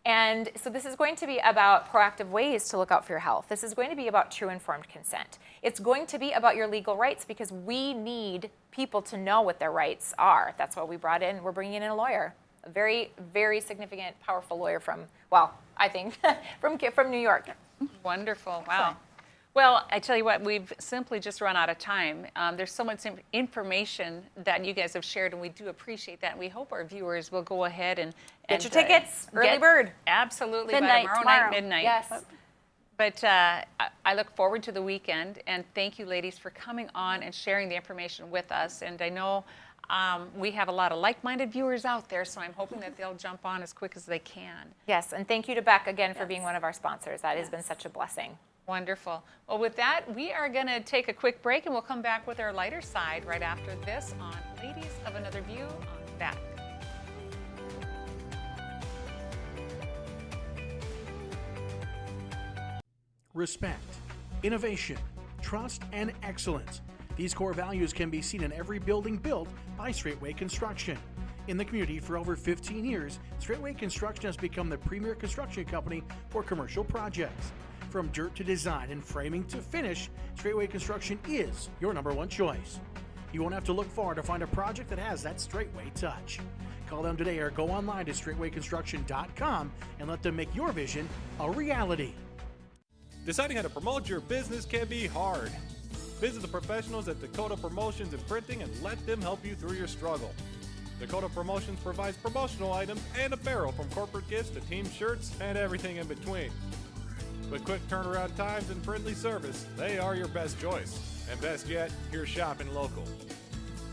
And so this is going to be about proactive ways to look out for your health. This is going to be about true informed consent. It's going to be about your legal rights because we need people to know what their rights are. That's why we're bringing in a lawyer, a very, very significant, powerful lawyer from, well, I think, from New York. Wonderful, wow. Well, I tell you what, we've simply just run out of time. There's so much information that you guys have shared, and we do appreciate that. And we hope our viewers will go ahead and get your tickets, early bird. Absolutely, Midnight, by tomorrow night, midnight. Yes. But I look forward to the weekend, and thank you, ladies, for coming on and sharing the information with us. And I know we have a lot of like-minded viewers out there, so I'm hoping that they'll jump on as quick as they can. Yes, and thank you to Beck again for being one of our sponsors. That has been such a blessing. Wonderful. Well, with that, we are going to take a quick break, and we'll come back with our lighter side right after this on Ladies of Another View on Back. Respect, innovation, trust, and excellence. These core values can be seen in every building built by Straightway Construction. In the community for over 15 years, Straightway Construction has become the premier construction company for commercial projects. From dirt to design and framing to finish, Straightway Construction is your #1 choice. You won't have to look far to find a project that has that Straightway touch. Call them today or go online to straightwayconstruction.com and let them make your vision a reality. Deciding how to promote your business can be hard. Visit the professionals at Dakota Promotions and Printing and let them help you through your struggle. Dakota Promotions provides promotional items and apparel from corporate gifts to team shirts and everything in between. With quick turnaround times and friendly service, they are your best choice. And best yet, you're shopping local.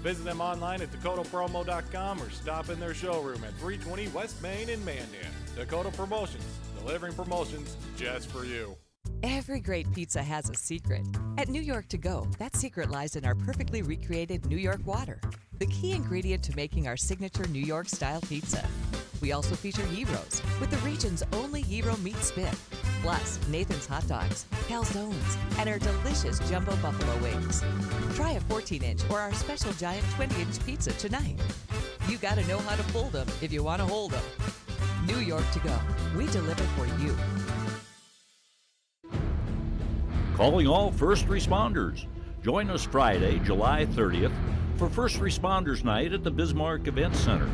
Visit them online at dakotapromo.com or stop in their showroom at 320 West Main in Mandan. Dakota Promotions, delivering promotions just for you. Every great pizza has a secret. At New York To Go, that secret lies in our perfectly recreated New York water, the key ingredient to making our signature New York-style pizza. We also feature gyros, with the region's only gyro meat spit, plus Nathan's hot dogs, calzones, and our delicious jumbo buffalo wings. Try a 14-inch or our special giant 20-inch pizza tonight. You gotta know how to fold them if you want to hold them. New York To Go, we deliver for you. Calling all first responders. Join us Friday, July 30th for First Responders Night at the Bismarck Event Center.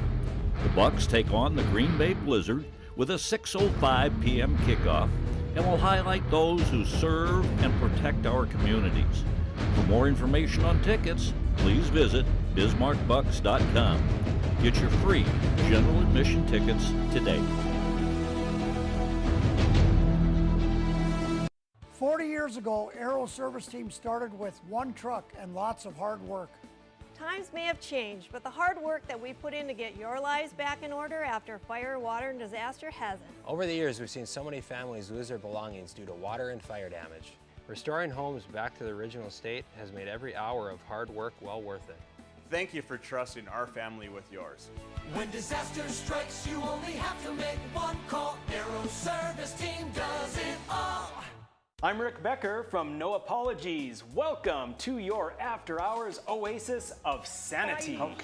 The Bucks take on the Green Bay Blizzard with a 6:05 p.m. kickoff and will highlight those who serve and protect our communities. For more information on tickets, please visit bismarckbucks.com. Get your free general admission tickets today. 40 years ago, Aero Service Team started with one truck and lots of hard work. Times may have changed, but the hard work that we put in to get your lives back in order after fire, water, and disaster hasn't. Over the years, we've seen so many families lose their belongings due to water and fire damage. Restoring homes back to the original state has made every hour of hard work well worth it. Thank you for trusting our family with yours. When disaster strikes, you only have to make one call. Aero Service Team does it all. I'm Rick Becker from No Apologies. Welcome to your after-hours oasis of sanity. How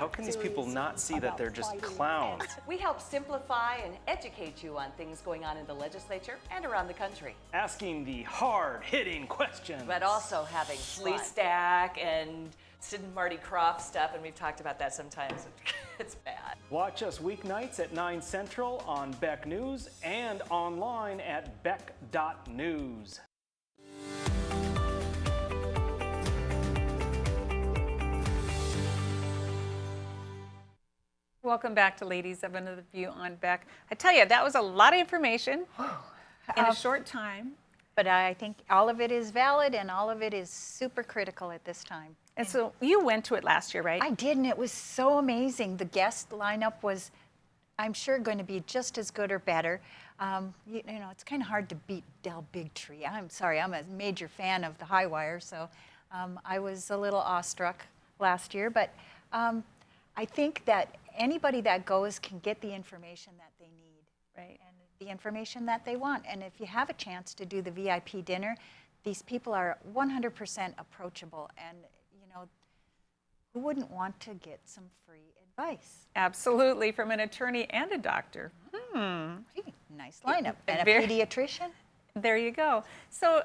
can these people not see that they're just clowns? We help simplify and educate you on things going on in the legislature and around the country. Asking the hard-hitting questions. But also having Fleece Stack and Marty Krofft stuff, and we've talked about that sometimes. It's bad. Watch us weeknights at 9 Central on Beck News and online at beck.news. Welcome back to Ladies of Another View on Beck. I tell you, that was a lot of information in a short time. But I think all of it is valid and all of it is super critical at this time. And so you went to it last year, right? I did, and it was so amazing. The guest lineup was, I'm sure, going to be just as good or better. You know, it's kind of hard to beat Del Bigtree. I'm sorry, I'm a major fan of the High Wire, so I was a little awestruck last year. But I think that anybody that goes can get the information that they need, right? And the information that they want. And if you have a chance to do the VIP dinner, these people are 100% approachable. And, you know, who wouldn't want to get some free advice? Absolutely, from an attorney and a doctor. Hey, nice lineup. And a pediatrician? There you go. So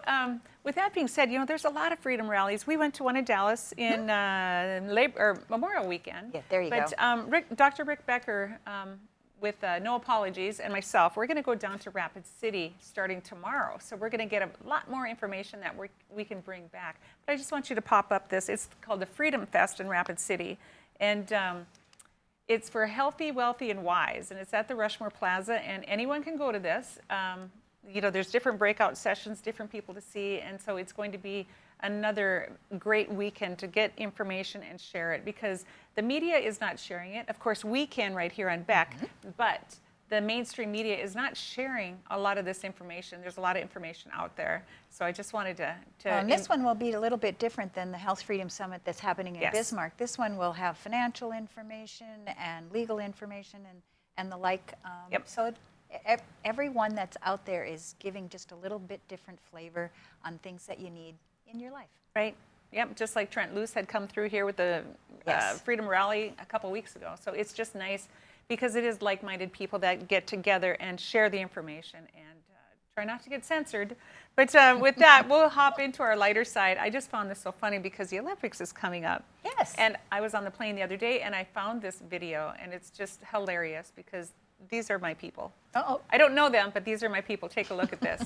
with that being said, you know, there's a lot of freedom rallies. We went to one in Dallas in Memorial Weekend. Yeah, there you go. But Dr. Rick Becker with No Apologies and myself, we're going to go down to Rapid City starting tomorrow. So we're going to get a lot more information that we can bring back. But I just want you to pop up this. It's called the Freedom Fest in Rapid City. And it's for healthy, wealthy, and wise. And it's at the Rushmore Plaza. And anyone can go to this. You know, there's different breakout sessions, different people to see. And so it's going to be another great weekend to get information and share it, because the media is not sharing it. Of course, we can right here on Beck, but the mainstream media is not sharing a lot of this information. There's a lot of information out there. So I just wanted to and this one will be a little bit different than the Health Freedom Summit that's happening in Bismarck. This one will have financial information and legal information and the like. So everyone that's out there is giving just a little bit different flavor on things that you need in your life. Right. Yep. Just like Trent Luce had come through here with the Freedom Rally a couple weeks ago. So it's just nice because it is like-minded people that get together and share the information and try not to get censored. But with that, we'll hop into our lighter side. I just found this so funny because the Olympics is coming up. Yes. And I was on the plane the other day and I found this video, and it's just hilarious because these are my people. Uh-oh. I don't know them, but these are my people. Take a look at this.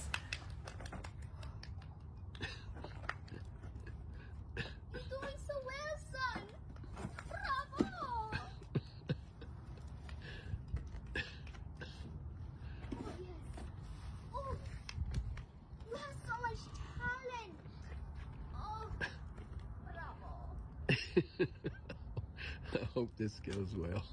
I hope this goes well.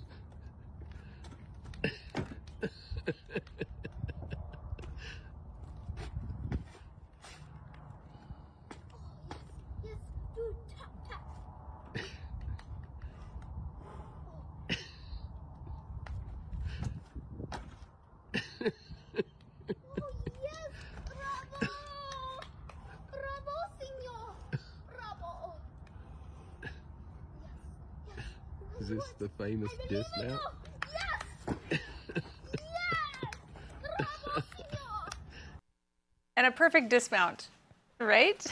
Is this the famous dismount? And a perfect dismount, right?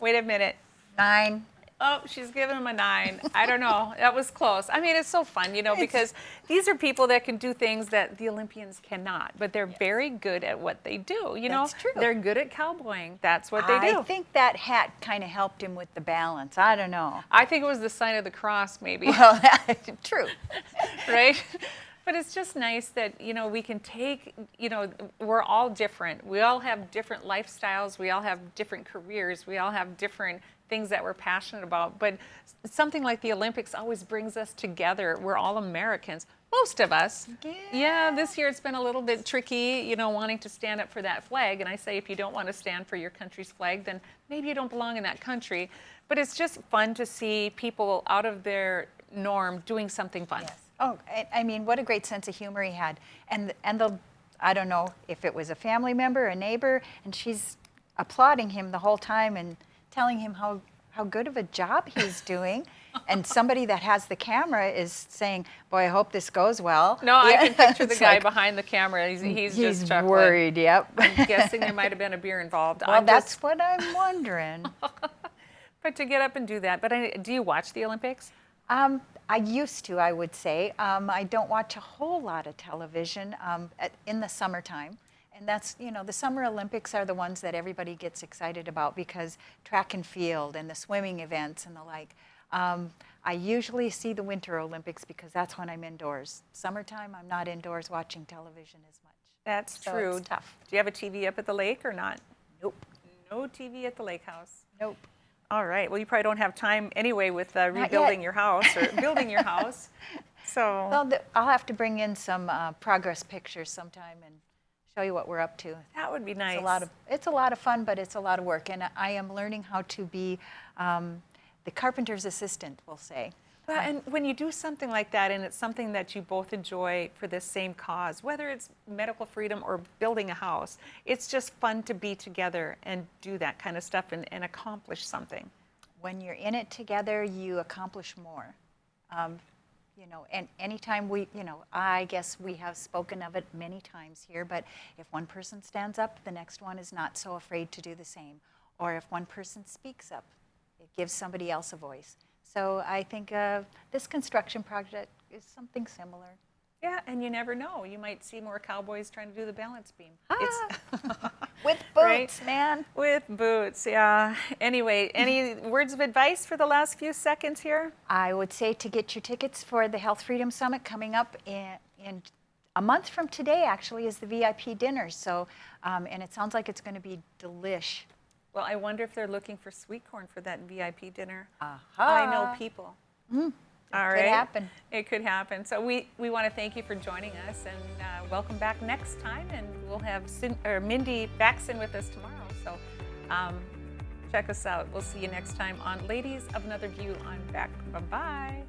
Wait a minute. 9. Oh, she's giving him a 9. I don't know. That was close. I mean, it's so fun, you know, because these are people that can do things that the Olympians cannot, but they're very good at what they do. You know, That's true. They're good at cowboying. That's what they do. I think that hat kind of helped him with the balance. I don't know. I think it was the sign of the cross, maybe. Well, true. Right? But it's just nice that, you know, we can take, you know, we're all different. We all have different lifestyles. We all have different careers. We all have different things that we're passionate about. But something like the Olympics always brings us together. We're all Americans. Most of us. Yeah, this year it's been a little bit tricky, you know, wanting to stand up for that flag. And I say if you don't want to stand for your country's flag, then maybe you don't belong in that country. But it's just fun to see people out of their norm doing something fun. Yes. Oh, I mean, what a great sense of humor he had. And I don't know if it was a family member, a neighbor, and she's applauding him the whole time and telling him how good of a job he's doing. And somebody that has the camera is saying, boy, I hope this goes well. No, I can picture the guy behind the camera. He's just chuckling. Worried, yep. I'm guessing there might have been a beer involved. Well, that's what I'm wondering. But to get up and do that, but do you watch the Olympics? I used to, I would say. I don't watch a whole lot of television in the summertime. And that's, you know, the Summer Olympics are the ones that everybody gets excited about because track and field and the swimming events and the like. I usually see the Winter Olympics because that's when I'm indoors. Summertime, I'm not indoors watching television as much. That's So true. it's tough. Do you have a TV up at the lake or not? Nope. No TV at the lake house? Nope. All right. Well, you probably don't have time anyway with rebuilding your house or building your house. So. Well, I'll have to bring in some progress pictures sometime and show you what we're up to. That would be nice. It's a lot of fun, but it's a lot of work. And I am learning how to be the carpenter's assistant, we'll say. Well, and when you do something like that, and it's something that you both enjoy for this same cause, whether it's medical freedom or building a house, it's just fun to be together and do that kind of stuff and accomplish something. When you're in it together, you accomplish more. You know, and anytime I guess we have spoken of it many times here, but if one person stands up, the next one is not so afraid to do the same. Or if one person speaks up, it gives somebody else a voice. So I think this construction project is something similar. Yeah, and you never know. You might see more cowboys trying to do the balance beam. With boots, man. With boots, yeah. Anyway, any words of advice for the last few seconds here? I would say to get your tickets for the Health Freedom Summit coming up in a month from today, actually, is the VIP dinner. So, and it sounds like it's going to be delish. Well, I wonder if they're looking for sweet corn for that VIP dinner. Aha. I know people. All right. Could happen. It could happen. So we want to thank you for joining us and welcome back next time. And we'll have Mindy Baxton with us tomorrow. So check us out. We'll see you next time on Ladies of Another View on Back. Bye-bye.